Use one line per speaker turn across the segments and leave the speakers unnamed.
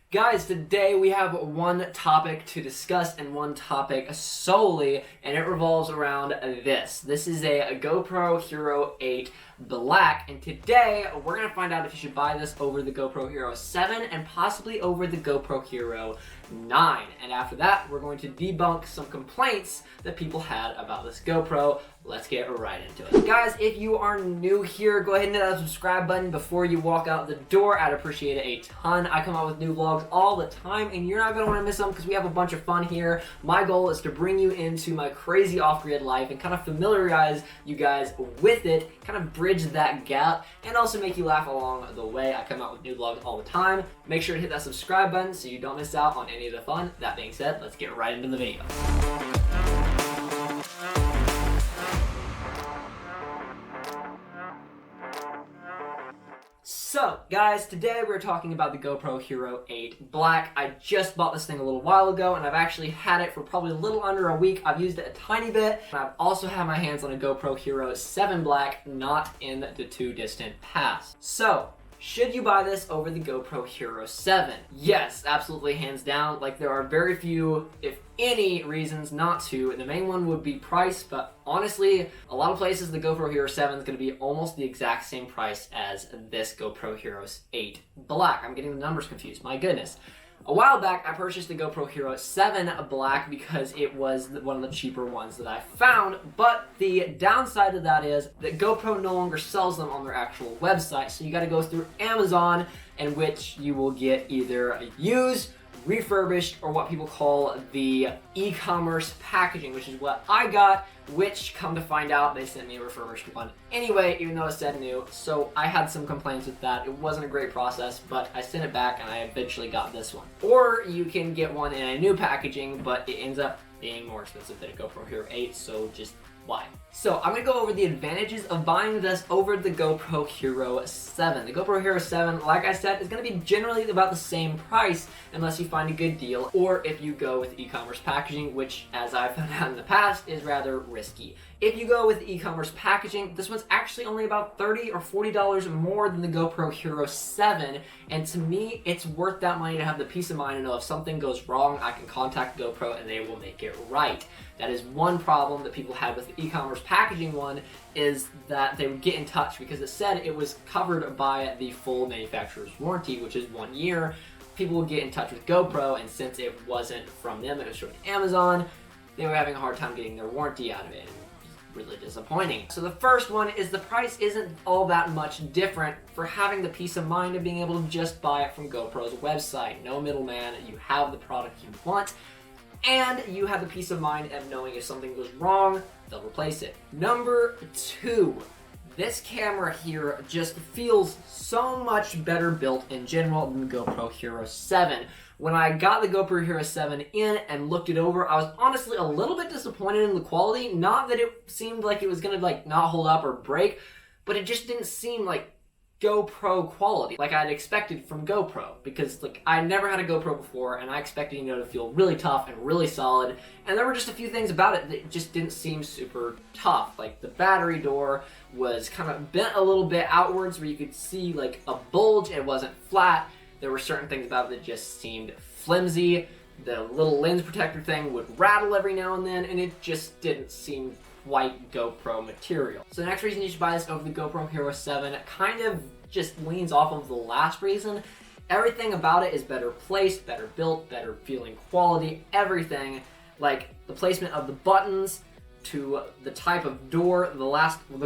Guys, today we have one topic to discuss and one topic solely, and it revolves around this. This is a GoPro Hero 8 Black, and today we're going to find out if you should buy this over the GoPro Hero 7 and possibly over the GoPro Hero 9. And after that, we're going to debunk some complaints that people had about this GoPro. Let's get right into it. Guys, if you are new here, go ahead and hit that subscribe button before you walk out the door. I'd appreciate it a ton. I come out with new vlogs all the time, and you're not going to want to miss them because we have a bunch of fun here. My goal is to bring you into my crazy off-grid life and kind of familiarize you guys with it, kind of bridge that gap, and also make you laugh along the way. I come out with new vlogs all the time. Make sure to hit that subscribe button so you don't miss out on any of the fun. That being said, let's get right into the video. So, guys, today we're talking about the GoPro Hero 8 Black. I just bought this thing a little while ago, and I've actually had it for probably a little under a week. I've used it a tiny bit, and I've also had my hands on a GoPro Hero 7 Black, not in the too distant past. So, should you buy this over the GoPro Hero 7? Yes, absolutely, hands down. Like, there are very few, if any, reasons not to. The main one would be price, but honestly, a lot of places the GoPro Hero 7 is going to be almost the exact same price as this GoPro Hero 8 Black. I'm getting the numbers confused, my goodness. A while back, I purchased the GoPro Hero 7 Black because it was one of the cheaper ones that I found, but the downside of that is that GoPro no longer sells them on their actual website, so you gotta go through Amazon, in which you will get either used, refurbished, or what people call the e-commerce packaging, which is what I got, which, come to find out, they sent me a refurbished one anyway, even though it said new. So I had some complaints with that. It wasn't a great process, but I sent it back and I eventually got this one. Or you can get one in a new packaging, but it ends up being more expensive than a GoPro Hero 8, so just why? So I'm going to go over the advantages of buying this over the GoPro Hero 7. The GoPro Hero 7, like I said, is going to be generally about the same price unless you find a good deal, or if you go with e-commerce packaging, which, as I've found out in the past, is rather risky. If you go with e-commerce packaging, this one's actually only about $30 or $40 more than the GoPro Hero 7, and to me, it's worth that money to have the peace of mind to know if something goes wrong, I can contact GoPro and they will make it right. That is one problem that people had with the e-commerce packaging one, is that they would get in touch because it said it was covered by the full manufacturer's warranty, which is 1 year. People would get in touch with GoPro, and since it wasn't from them, it was from Amazon, they were having a hard time getting their warranty out of it. Really disappointing. So the first one is the price isn't all that much different for having the peace of mind of being able to just buy it from GoPro's website. No middleman, you have the product you want, and you have the peace of mind of knowing if something goes wrong, they'll replace it. Number 2, this camera here just feels so much better built in general than the GoPro Hero 7. When I got the GoPro Hero 7 in and looked it over, I was honestly a little bit disappointed in the quality. Not that it seemed like it was gonna not hold up or break, but it just didn't seem like GoPro quality, like I'd expected from GoPro, because I never had a GoPro before, and I expected to feel really tough and really solid, and there were just a few things about it that just didn't seem super tough. Like the battery door was kind of bent a little bit outwards where you could see a bulge. It wasn't flat. There were certain things about it that just seemed flimsy. The little lens protector thing would rattle every now and then, and it just didn't seem quite GoPro material. So the next reason you should buy this over the GoPro Hero 7 kind of just leans off of the last reason. Everything about it is better placed, better built, better feeling quality, everything. Like the placement of the buttons, to the type of door. The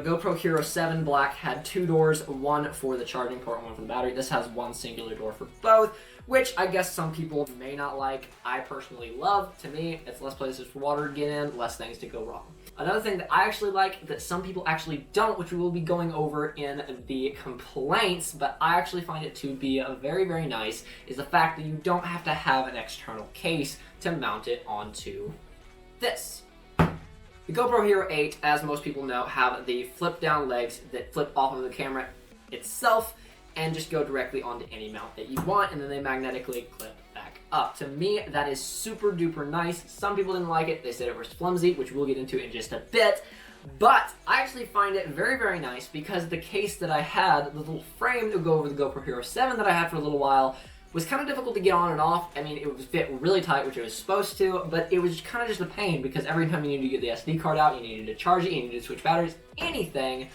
GoPro Hero 7 Black had 2 doors, one for the charging port and one for the battery. This has one singular door for both, which I guess some people may not like. I personally love. To me, it's less places for water to get in, less things to go wrong. Another thing that I actually like that some people actually don't, which we will be going over in the complaints, but I actually find it to be very, very nice, is the fact that you don't have to have an external case to mount it onto this. The GoPro Hero 8, as most people know, have the flip-down legs that flip off of the camera itself and just go directly onto any mount that you want, and then they magnetically clip back up. To me, that is super duper nice. Some people didn't like it. They said it was flimsy, which we'll get into in just a bit. But I actually find it very, very nice because the case that I had, the little frame that would go over the GoPro Hero 7 that I had for a little while, was kind of difficult to get on and off. I mean, it was fit really tight, which it was supposed to, but it was kind of just a pain because every time you needed to get the SD card out, you needed to charge it, you needed to switch batteries, anything,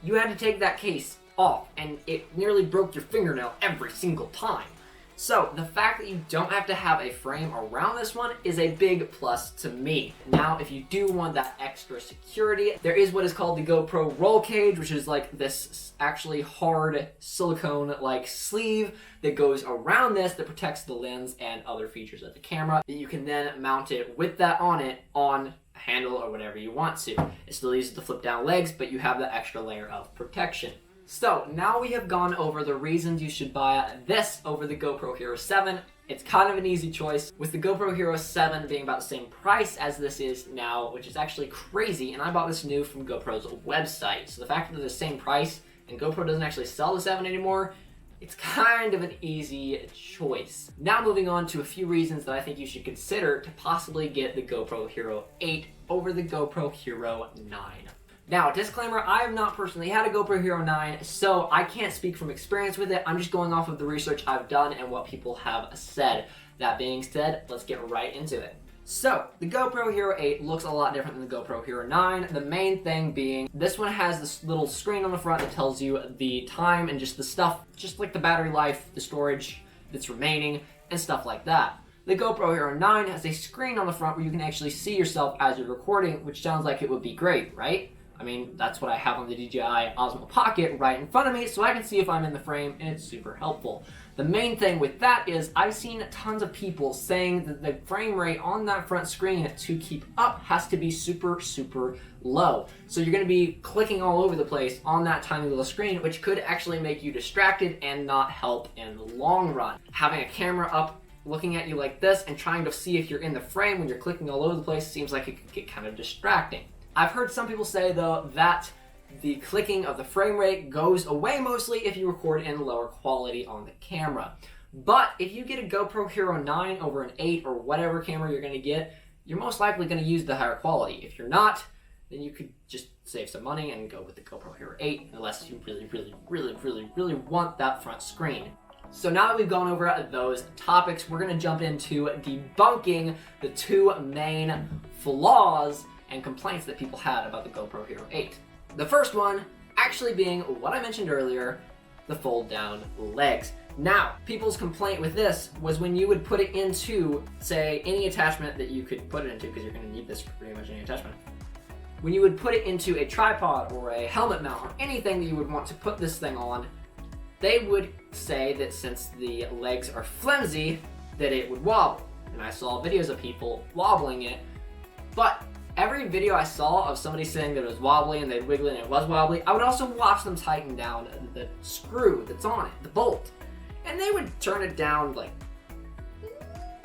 you had to take that case off, and it nearly broke your fingernail every single time. So the fact that you don't have to have a frame around this one is a big plus to me. Now, if you do want that extra security, there is what is called the GoPro roll cage, which is like this actually hard silicone like sleeve that goes around this that protects the lens and other features of the camera. You can then mount it with that on it on a handle or whatever you want to. It still uses the flip down legs, but you have that extra layer of protection. So now we have gone over the reasons you should buy this over the GoPro Hero 7. It's kind of an easy choice, with the GoPro Hero 7 being about the same price as this is now, which is actually crazy, and I bought this new from GoPro's website. So the fact that they're the same price and GoPro doesn't actually sell the 7 anymore, it's kind of an easy choice. Now moving on to a few reasons that I think you should consider to possibly get the GoPro Hero 8 over the GoPro Hero 9. Now, disclaimer, I have not personally had a GoPro Hero 9, so I can't speak from experience with it. I'm just going off of the research I've done and what people have said. That being said, let's get right into it. So, the GoPro Hero 8 looks a lot different than the GoPro Hero 9. The main thing being, this one has this little screen on the front that tells you the time and just the stuff, just like the battery life, the storage that's remaining, and stuff like that. The GoPro Hero 9 has a screen on the front where you can actually see yourself as you're recording, which sounds like it would be great, right? I mean, that's what I have on the DJI Osmo Pocket right in front of me, so I can see if I'm in the frame, and it's super helpful. The main thing with that is I've seen tons of people saying that the frame rate on that front screen to keep up has to be super, super low. So you're going to be clicking all over the place on that tiny little screen, which could actually make you distracted and not help in the long run. Having a camera up looking at you like this and trying to see if you're in the frame when you're clicking all over the place seems like it could get kind of distracting. I've heard some people say, though, that the clicking of the frame rate goes away mostly if you record in lower quality on the camera. But if you get a GoPro Hero 9 over an 8 or whatever camera you're going to get, you're most likely going to use the higher quality. If you're not, then you could just save some money and go with the GoPro Hero 8 unless you really want that front screen. So now that we've gone over those topics, we're going to jump into debunking the two main flaws and complaints that people had about the GoPro Hero 8. The first one actually being what I mentioned earlier, the fold down legs. Now, people's complaint with this was when you would put it into, say, any attachment that you could put it into, because you're going to need this for pretty much any attachment. When you would put it into a tripod or a helmet mount or anything that you would want to put this thing on, they would say that since the legs are flimsy, that it would wobble. And I saw videos of people wobbling it, but every video I saw of somebody saying that it was wobbly and they'd wiggle it and it was wobbly, I would also watch them tighten down the screw that's on it, the bolt. And they would turn it down like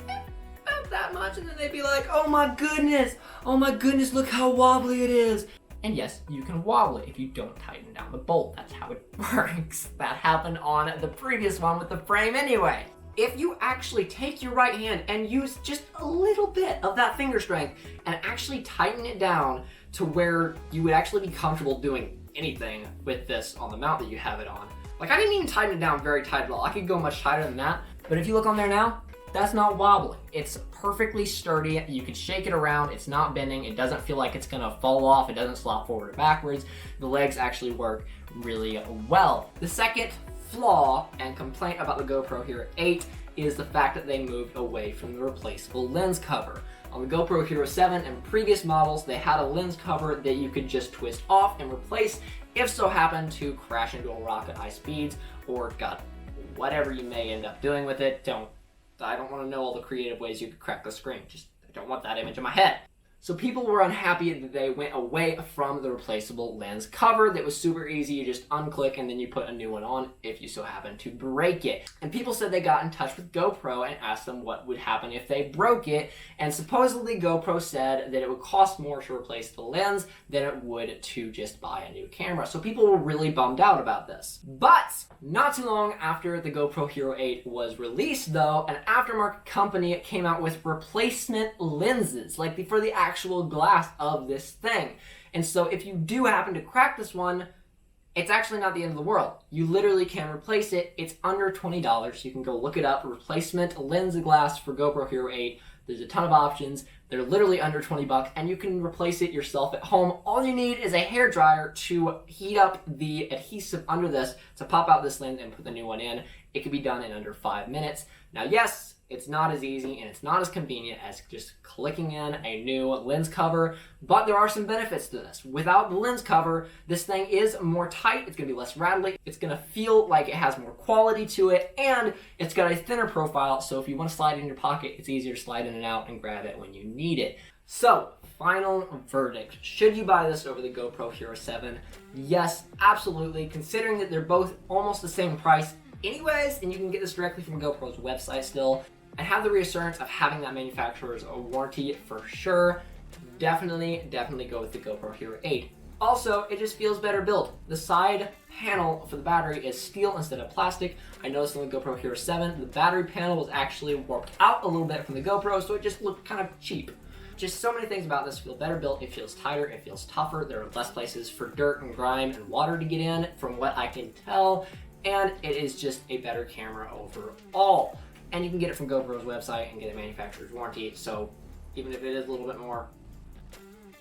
about that much, and then they'd be like, oh my goodness, look how wobbly it is. And yes, you can wobble it if you don't tighten down the bolt. That's how it works. That happened on the previous one with the frame anyway. If you actually take your right hand and use just a little bit of that finger strength and actually tighten it down to where you would actually be comfortable doing anything with this on the mount that you have it on. Like, I didn't even tighten it down very tight at all. I could go much tighter than that. But if you look on there now, that's not wobbling. It's perfectly sturdy. You can shake it around. It's not bending. It doesn't feel like it's gonna fall off. It doesn't slop forward or backwards. The legs actually work really well. The second flaw and complaint about the GoPro Hero 8 is the fact that they moved away from the replaceable lens cover. On the GoPro Hero 7 and previous models, they had a lens cover that you could just twist off and replace if so happened to crash into a rock at high speeds, or God, whatever you may end up doing with it. I don't want to know all the creative ways you could crack the screen. I don't want that image in my head. So people were unhappy that they went away from the replaceable lens cover that was super easy. You just unclick and then you put a new one on if you so happen to break it. And people said they got in touch with GoPro and asked them what would happen if they broke it. And supposedly GoPro said that it would cost more to replace the lens than it would to just buy a new camera. So people were really bummed out about this. But not too long after the GoPro Hero 8 was released though, an aftermarket company came out with replacement lenses, like for the actual glass of this thing. And so if you do happen to crack this one It's actually not the end of the world. You literally can replace it. It's under $20. You can go look it up. Replacement lens glass for GoPro Hero 8. There's a ton of options. They're literally under 20 bucks, and you can replace it yourself at home. All you need is a hairdryer to heat up the adhesive under this to pop out this lens and put the new one in. It can be done in under 5 minutes. Now, yes, it's not as easy and it's not as convenient as just clicking in a new lens cover, but there are some benefits to this. Without the lens cover, this thing is more tight, it's gonna be less rattly, it's gonna feel like it has more quality to it, and it's got a thinner profile, so if you wanna slide it in your pocket, it's easier to slide in and out and grab it when you need it. So, final verdict. Should you buy this over the GoPro Hero 7? Yes, absolutely, considering that they're both almost the same price anyways, and you can get this directly from GoPro's website still, and have the reassurance of having that manufacturer's warranty for sure. Definitely go with the GoPro Hero 8. Also, it just feels better built. The side panel for the battery is steel instead of plastic. I noticed on the GoPro Hero 7, the battery panel was actually warped out a little bit from the GoPro, so it just looked kind of cheap. Just so many things about this feel better built. It feels tighter, it feels tougher. There are less places for dirt and grime and water to get in, from what I can tell, and it is just a better camera overall. And you can get it from GoPro's website and get a manufacturer's warranty, so even if it is a little bit more,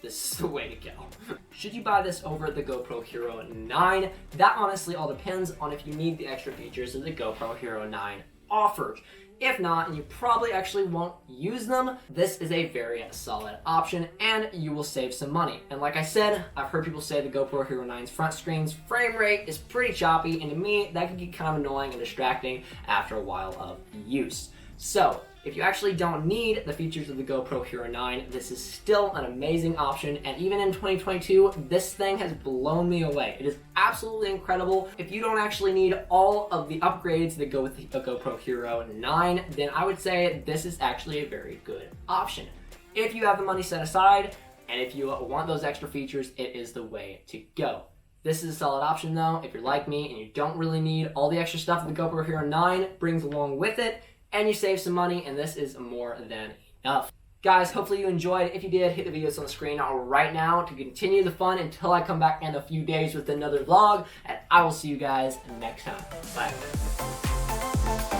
this is the way to go. Should you buy this over the GoPro Hero 9? That honestly all depends on if you need the extra features that the GoPro Hero 9 offers. If not, and you probably actually won't use them, this is a very solid option and you will save some money. And like I said, I've heard people say the GoPro Hero 9's front screen's frame rate is pretty choppy, and to me, that can get kind of annoying and distracting after a while of use. So, if you actually don't need the features of the GoPro Hero 9, this is still an amazing option, and even in 2022, this thing has blown me away. It is absolutely incredible. If you don't actually need all of the upgrades that go with the GoPro Hero 9, then I would say this is actually a very good option. If you have the money set aside, and if you want those extra features, it is the way to go. This is a solid option though, if you're like me and you don't really need all the extra stuff the GoPro Hero 9 brings along with it, and you save some money, and this is more than enough. Guys, hopefully you enjoyed. If you did, hit the videos on the screen right now to continue the fun until I come back in a few days with another vlog, and I will see you guys next time. Bye.